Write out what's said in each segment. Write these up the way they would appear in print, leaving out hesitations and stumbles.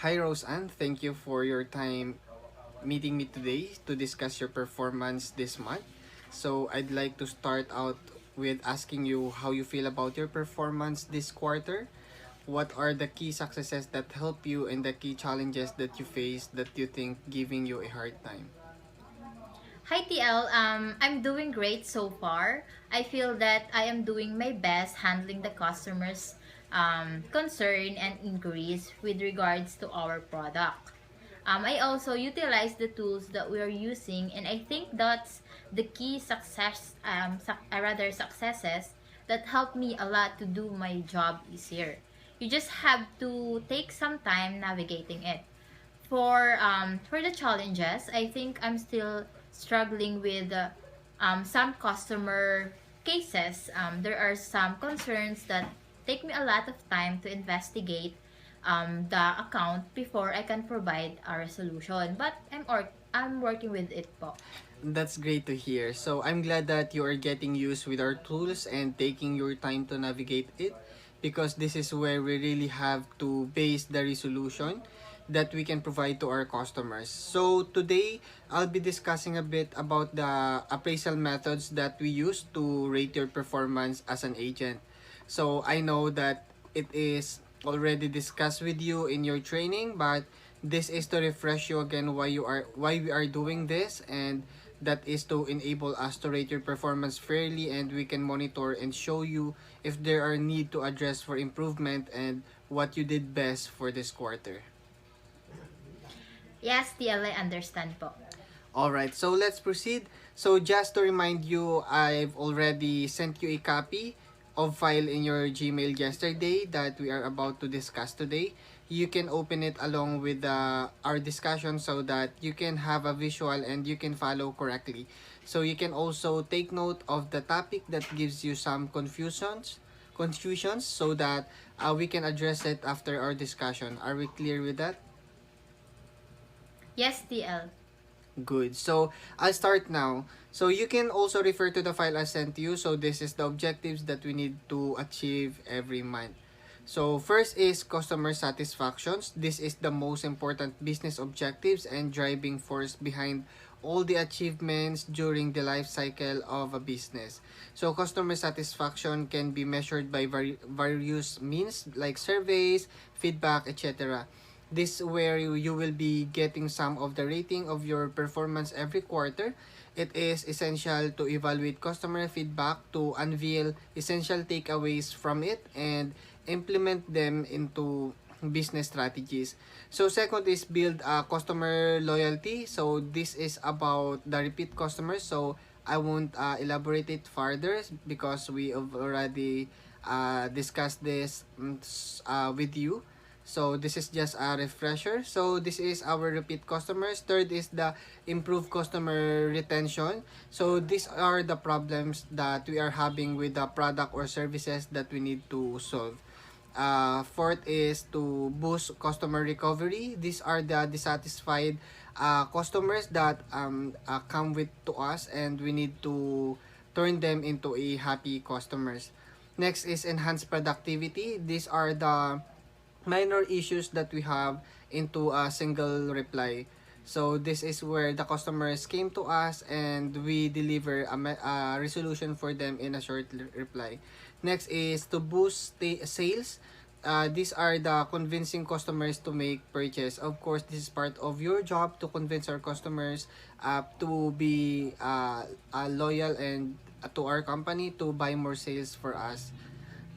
Hi Rose Ann, thank you for your time meeting me today to discuss your performance this month. So I'd like to start out with asking you how you feel about your performance this quarter. What are the key successes that help you and the key challenges that you face that you think giving you a hard time? Hi TL, I'm doing great so far. I feel that I am doing my best handling the customers' concern and inquiries with regards to our product. I also utilize the tools that we are using, and I think that's the key rather successes that help me a lot to do my job easier. You just have to take some time navigating it. For the challenges, I think I'm still struggling with some customer cases. There are some concerns that take me a lot of time to investigate the account before I can provide a resolution. But I'm working with it po. That's great to hear. So I'm glad that you are getting used with our tools and taking your time to navigate it because this is where we really have to base the resolution that we can provide to our customers. So today I'll be discussing a bit about the appraisal methods that we use to rate your performance as an agent. So I know that it is already discussed with you in your training, but this is to refresh you again why we are doing this, and that is to enable us to rate your performance fairly, and we can monitor and show you if there are need to address for improvement and what you did best for this quarter. Yes, TL, I understand po. Alright, so let's proceed. So just to remind you, I've already sent you a copy of file in your Gmail yesterday that we are about to discuss today. You can open it along with our discussion so that you can have a visual and you can follow correctly. So you can also take note of the topic that gives you some confusions so that we can address it after our discussion. Are we clear with that? Yes, TL. Good. So I'll start now. So you can also refer to the file I sent to you. So this is the objectives that we need to achieve every month. So first is customer satisfactions. This is the most important business objectives and driving force behind all the achievements during the life cycle of a business. So customer satisfaction can be measured by various means like surveys, feedback, etc. This where you will be getting some of the rating of your performance every quarter. It is essential to evaluate customer feedback to unveil essential takeaways from it and implement them into business strategies. So second is build customer loyalty. So this is about the repeat customers. So I won't elaborate it further because we have already discussed this with you. So this is just a refresher. So this is our repeat customers. Third is the improved customer retention. So these are the problems that we are having with the product or services that we need to solve. Fourth is to boost customer recovery. These are the dissatisfied customers that come with to us, and we need to turn them into a happy customers. Next is enhanced productivity. These are the minor issues that we have into a single reply. So this is where the customers came to us and we deliver a resolution for them in a short reply. Next is to boost sales. These are the convincing customers to make purchase. Of course, this is part of your job to convince our customers to be loyal and to our company to buy more sales for us.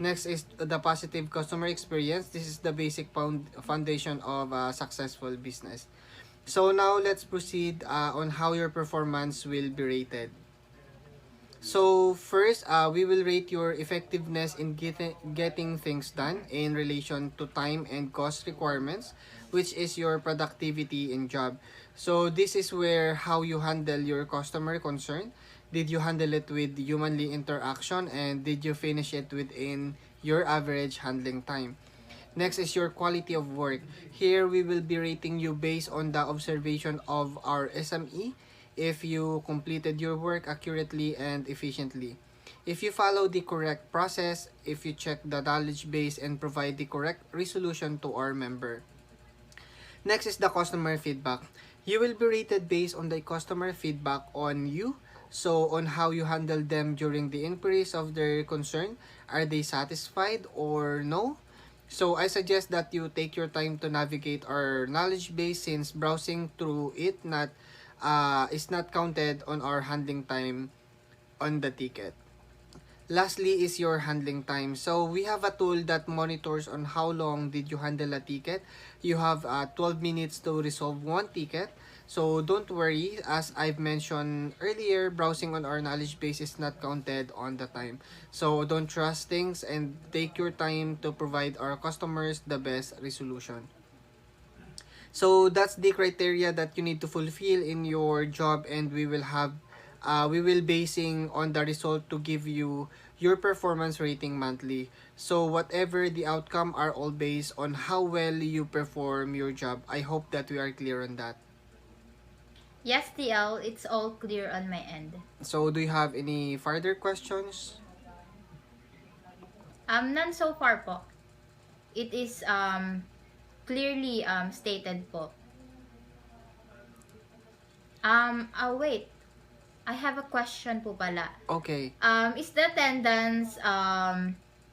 Next is the positive customer experience. This is the basic foundation of a successful business. So now let's proceed on how your performance will be rated. So first, we will rate your effectiveness in getting things done in relation to time and cost requirements, which is your productivity in job. So this is where how you handle your customer concern. Did you handle it with humanly interaction, and did you finish it within your average handling time? Next is your quality of work. Here we will be rating you based on the observation of our SME if you completed your work accurately and efficiently. If you follow the correct process, if you check the knowledge base and provide the correct resolution to our member. Next is the customer feedback. You will be rated based on the customer feedback on you. So, on how you handle them during the inquiries of their concern. Are they satisfied or no? So, I suggest that you take your time to navigate our knowledge base since browsing through it is not counted on our handling time on the ticket. Lastly is your handling time. So we have a tool that monitors on how long did you handle a ticket. You have 12 minutes to resolve one ticket. So don't worry, as I've mentioned earlier, browsing on our knowledge base is not counted on the time. So don't trust things and take your time to provide our customers the best resolution. So that's the criteria that you need to fulfill in your job, and we will basing on the result to give you your performance rating monthly. So whatever the outcome are all based on how well you perform your job. I hope that we are clear on that. Yes, TL, it's all clear on my end. So do you have any further questions? None so far po. It is clearly stated po. Wait. I have a question po pala. Okay. Is the attendance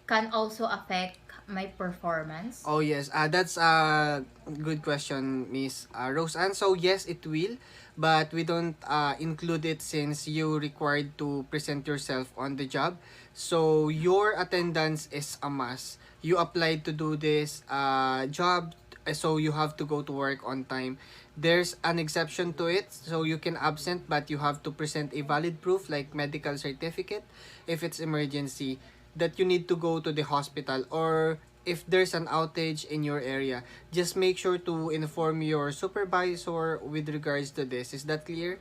can also affect my performance? Oh yes, that's a good question, Miss Rose Ann. So yes, it will, but we don't include it since you required to present yourself on the job. So your attendance is a must. You applied to do this job, so you have to go to work on time. There's an exception to it, so you can absent, but you have to present a valid proof like medical certificate if it's emergency that you need to go to the hospital, or if there's an outage in your area, just make sure to inform your supervisor with regards to this. Is that clear?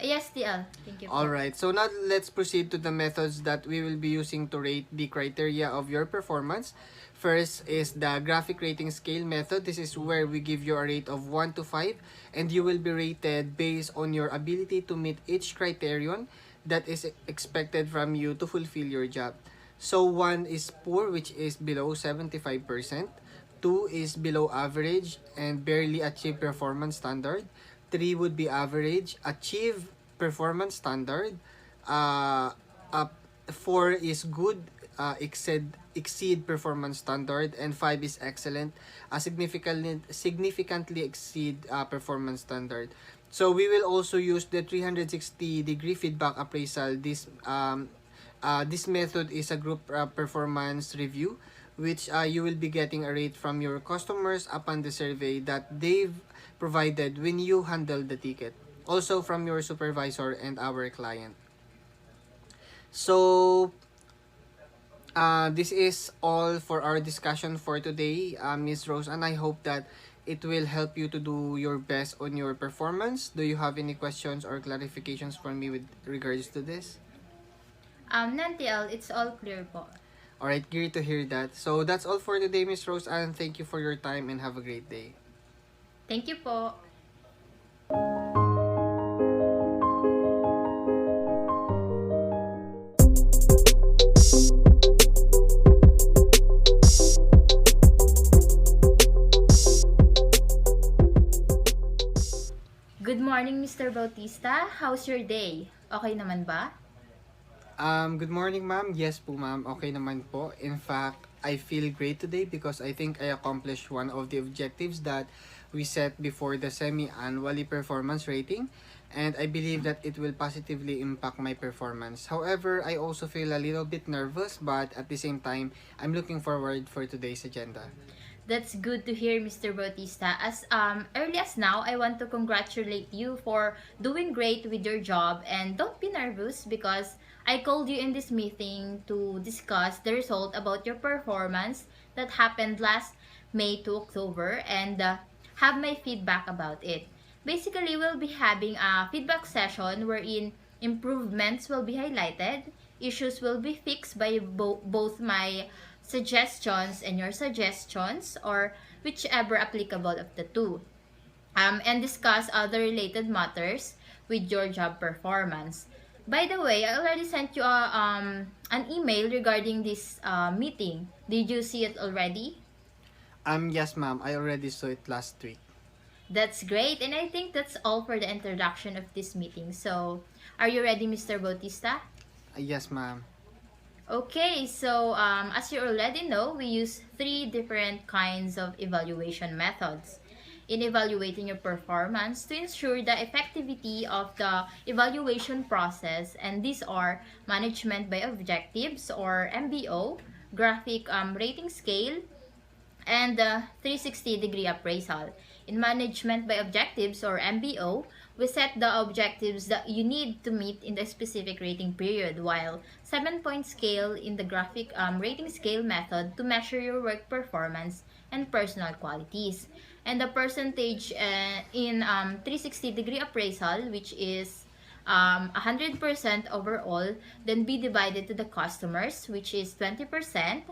Yes, TL. Thank you po. Alright, so now let's proceed to the methods that we will be using to rate the criteria of your performance. First is the graphic rating scale method. This is where we give you a rate of 1 to 5, and you will be rated based on your ability to meet each criterion that is expected from you to fulfill your job. So 1 is poor, which is below 75%. 2 is below average and barely achieve performance standard. 3 would be average, achieve performance standard. Uh, uh, 4 is good, exceed performance standard, and 5 is excellent, significantly exceed performance standard. So we will also use the 360-degree feedback appraisal. This method is a group performance review, which you will be getting a rate from your customers upon the survey that they've provided when you handle the ticket. Also from your supervisor and our client. So, this is all for our discussion for today, Ms. Rose, and I hope that it will help you to do your best on your performance. Do you have any questions or clarifications for me with regards to this? None, TL. It's all clear po. Alright, great to hear that. So that's all for today, Ms. Rose, and thank you for your time and have a great day. Thank you po. Good morning, Mr. Bautista. How's your day? Okay naman ba? Good morning, ma'am. Yes po, ma'am. Okay naman po. In fact, I feel great today because I think I accomplished one of the objectives that we set before the semi-annually performance rating, and I believe that it will positively impact my performance. However, I also feel a little bit nervous, but at the same time, I'm looking forward for today's agenda. That's good to hear, Mr. Bautista. As early as now, I want to congratulate you for doing great with your job, and don't be nervous because I called you in this meeting to discuss the result about your performance that happened last May to October, and have my feedback about it. Basically, we'll be having a feedback session wherein improvements will be highlighted, issues will be fixed by both my suggestions and your suggestions, or whichever applicable of the two, and discuss other related matters with your job performance. By the way, I already sent you an email regarding this meeting. Did you see it already? Yes, ma'am. I already saw it last week. That's great, and I think that's all for the introduction of this meeting. So, are you ready, Mr. Bautista? Yes, ma'am. Okay, so as you already know, we use three different kinds of evaluation methods in evaluating your performance to ensure the effectivity of the evaluation process, and these are management by objectives or MBO, graphic rating scale, and the 360-degree appraisal. In management by objectives or MBO, we set the objectives that you need to meet in the specific rating period, while 7-point scale in the graphic rating scale method to measure your work performance and personal qualities. And the percentage in 360-degree appraisal, which is 100% overall, then be divided to the customers, which is 20%,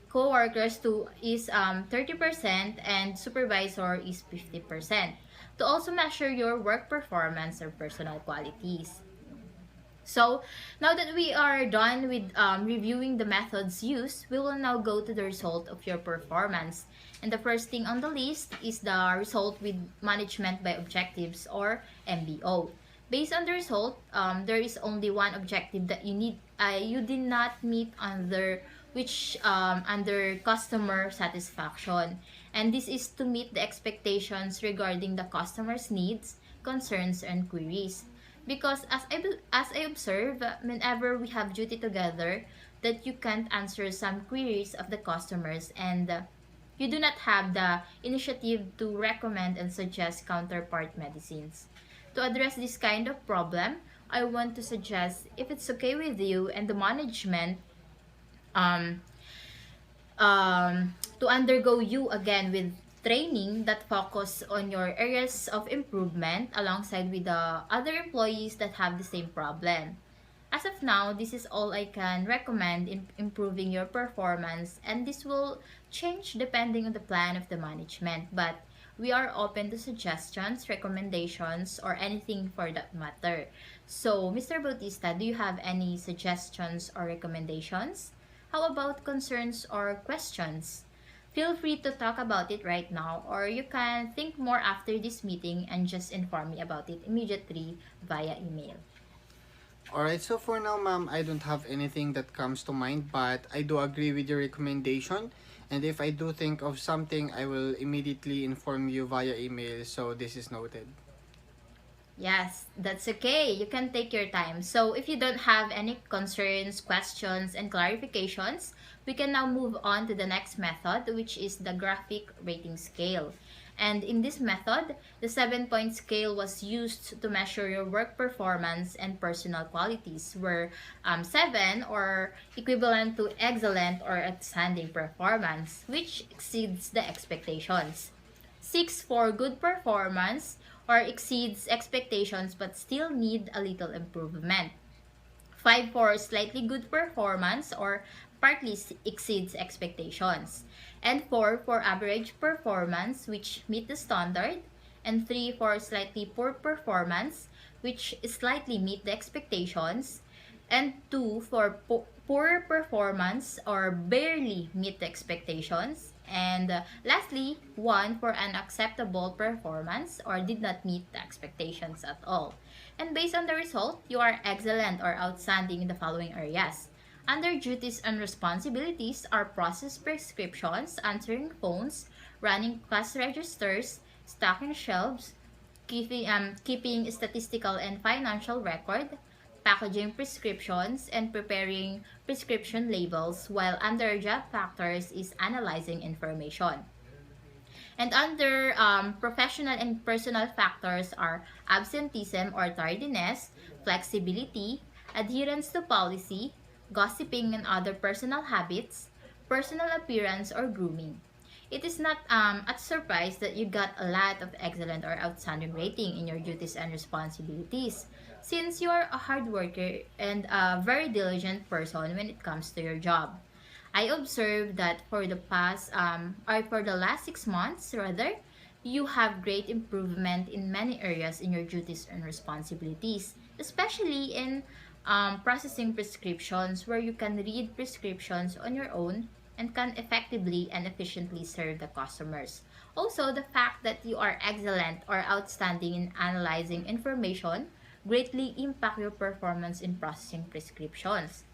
co-workers to is 30%, and supervisor is 50%, to also measure your work performance or personal qualities. So now that we are done with reviewing the methods used, we will now go to the result of your performance. And the first thing on the list is the result with management by objectives or MBO. Based on the result, there is only one objective that you did not meet under under customer satisfaction, and this is to meet the expectations regarding the customer's needs, concerns, and queries. Because as I observe, whenever we have duty together, that you can't answer some queries of the customers, and you do not have the initiative to recommend and suggest counterpart medicines. To address this kind of problem, I want to suggest, if it's okay with you and the management, um, to undergo you again with training that focus on your areas of improvement alongside with the other employees that have the same problem. As of now, this is all I can recommend in improving your performance, and this will change depending on the plan of the management. But we are open to suggestions, recommendations, or anything for that matter. So, Mr. Bautista, do you have any suggestions or recommendations? How about concerns or questions? Feel free to talk about it right now, or you can think more after this meeting and just inform me about it immediately via email. Alright, so for now, ma'am, I don't have anything that comes to mind, but I do agree with your recommendation. And if I do think of something, I will immediately inform you via email. So this is noted. Yes, that's okay. You can take your time. So, if you don't have any concerns, questions, and clarifications, we can now move on to the next method, which is the graphic rating scale. And in this method, the 7-point scale was used to measure your work performance and personal qualities, where 7 or equivalent to excellent or outstanding performance, which exceeds the expectations. 6 for good performance or exceeds expectations but still need a little improvement. 5 for slightly good performance or partly exceeds expectations. And 4 for average performance which meet the standard. And 3 for slightly poor performance which slightly meet the expectations. And 2 for poor performance or barely meet the expectations. And lastly, 1 for unacceptable performance or did not meet the expectations at all. And based on the result, you are excellent or outstanding in the following areas. Under duties and responsibilities are process prescriptions, answering phones, running cash registers, stocking shelves, keeping statistical and financial record, packaging prescriptions, and preparing prescription labels, while under job factors is analyzing information. And under professional and personal factors are absenteeism or tardiness, flexibility, adherence to policy, gossiping and other personal habits, personal appearance, or grooming. It is not a surprise that you got a lot of excellent or outstanding rating in your duties and responsibilities, since you are a hard worker and a very diligent person when it comes to your job. I observed that for the last 6 months, rather, you have great improvement in many areas in your duties and responsibilities, especially in processing prescriptions, where you can read prescriptions on your own and can effectively and efficiently serve the customers. Also, the fact that you are excellent or outstanding in analyzing information greatly impact your performance in processing prescriptions.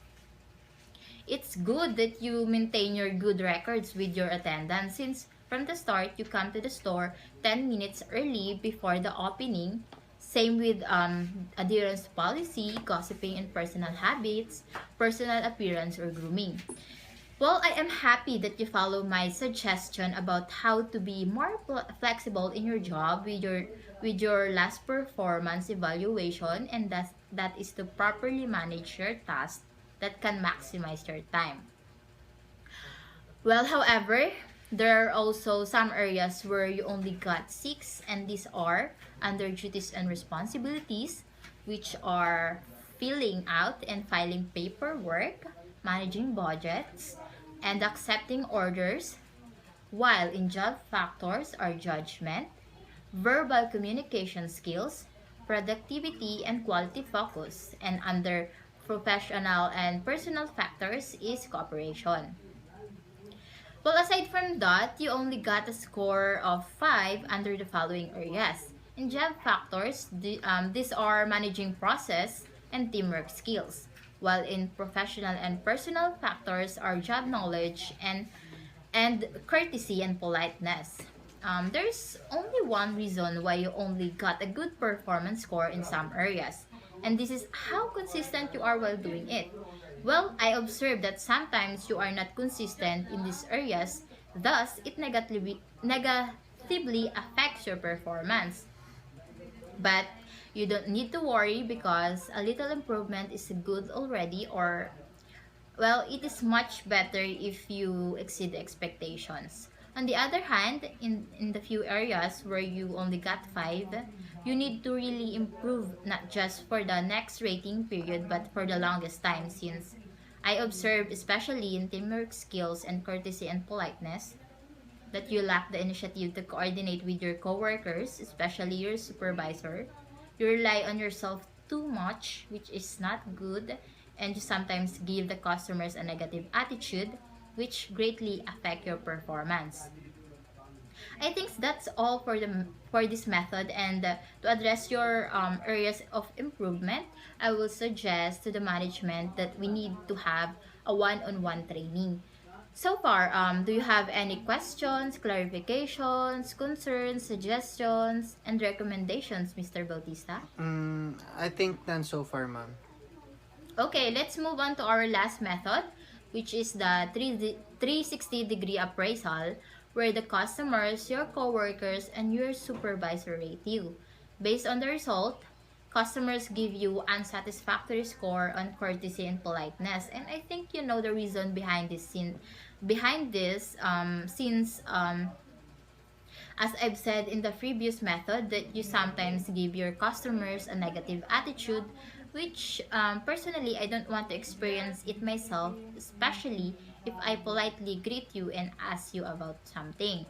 It's good that you maintain your good records with your attendance since from the start you come to the store 10 minutes early before the opening. Same with adherence policy, gossiping and personal habits, personal appearance or grooming. Well, I am happy that you follow my suggestion about how to be more flexible in your job with your last performance evaluation, and that is to properly manage your tasks that can maximize your time. Well, however, there are also some areas where you only got six, and these are under duties and responsibilities, which are filling out and filing paperwork, managing budgets, and accepting orders, while in job factors are judgment, verbal communication skills, productivity and quality focus, and under professional and personal factors is cooperation. Well, aside from that, you only got a score of 5 under the following areas. In job factors, these are managing process and teamwork skills, while in professional and personal factors are job knowledge and courtesy and politeness. There's only one reason why you only got a good performance score in some areas, and this is how consistent you are while doing it. Well, I observed that sometimes you are not consistent in these areas, thus, it negatively affects your performance. But you don't need to worry because a little improvement is good already, or well, it is much better if you exceed expectations. On the other hand, in the few areas where you only got 5, you need to really improve not just for the next rating period but for the longest time since I observed, especially in teamwork skills and courtesy and politeness, that you lack the initiative to coordinate with your coworkers, especially your supervisor. You rely on yourself too much, which is not good, and you sometimes give the customers a negative attitude, which greatly affect your performance. I think that's all for the for this method, and to address your areas of improvement, I will suggest to the management that we need to have a one-on-one training. So far, do you have any questions, clarifications, concerns, suggestions, and recommendations, Mr. Bautista? I think none so far, ma'am. Okay, let's move on to our last method, which is the 360-degree appraisal, where the customers, your coworkers, and your supervisor rate you. Based on the result, customers give you unsatisfactory score on courtesy and politeness. And I think you know the reason behind this since as I've said in the previous method, that you sometimes give your customers a negative attitude, which personally I don't want to experience it myself, especially if I politely greet you and ask you about something.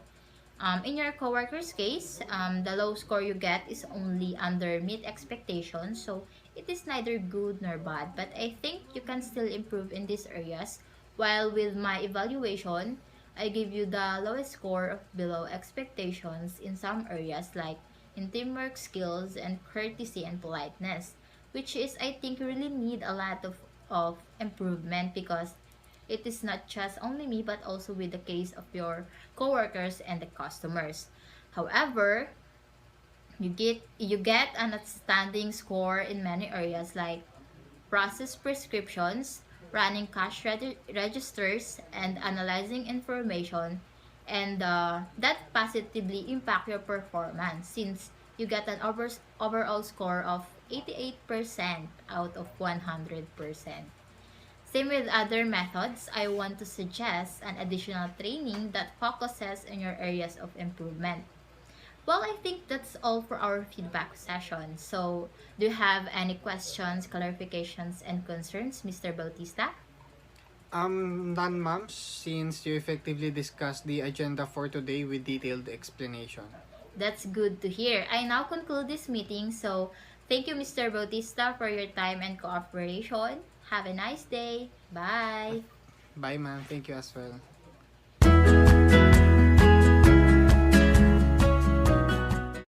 In your coworker's case, the low score you get is only under meet expectations, so it is neither good nor bad. But I think you can still improve in these areas. While with my evaluation, I give you the lowest score of below expectations in some areas like in teamwork skills and courtesy and politeness, which is I think really need a lot of improvement because it is not just only me but also with the case of your coworkers and the customers. However, you get an outstanding score in many areas like process prescriptions, running cash registers, and analyzing information, and that positively impact your performance since you get an overall score of 88% out of 100%. Same with other methods, I want to suggest an additional training that focuses on your areas of improvement. Well, I think that's all for our feedback session. So, do you have any questions, clarifications, and concerns, Mr. Bautista? None, ma'am, since you effectively discussed the agenda for today with detailed explanation. That's good to hear. I now conclude this meeting. So, thank you, Mr. Bautista, for your time and cooperation. Have a nice day. Bye. Bye, ma'am. Thank you as well.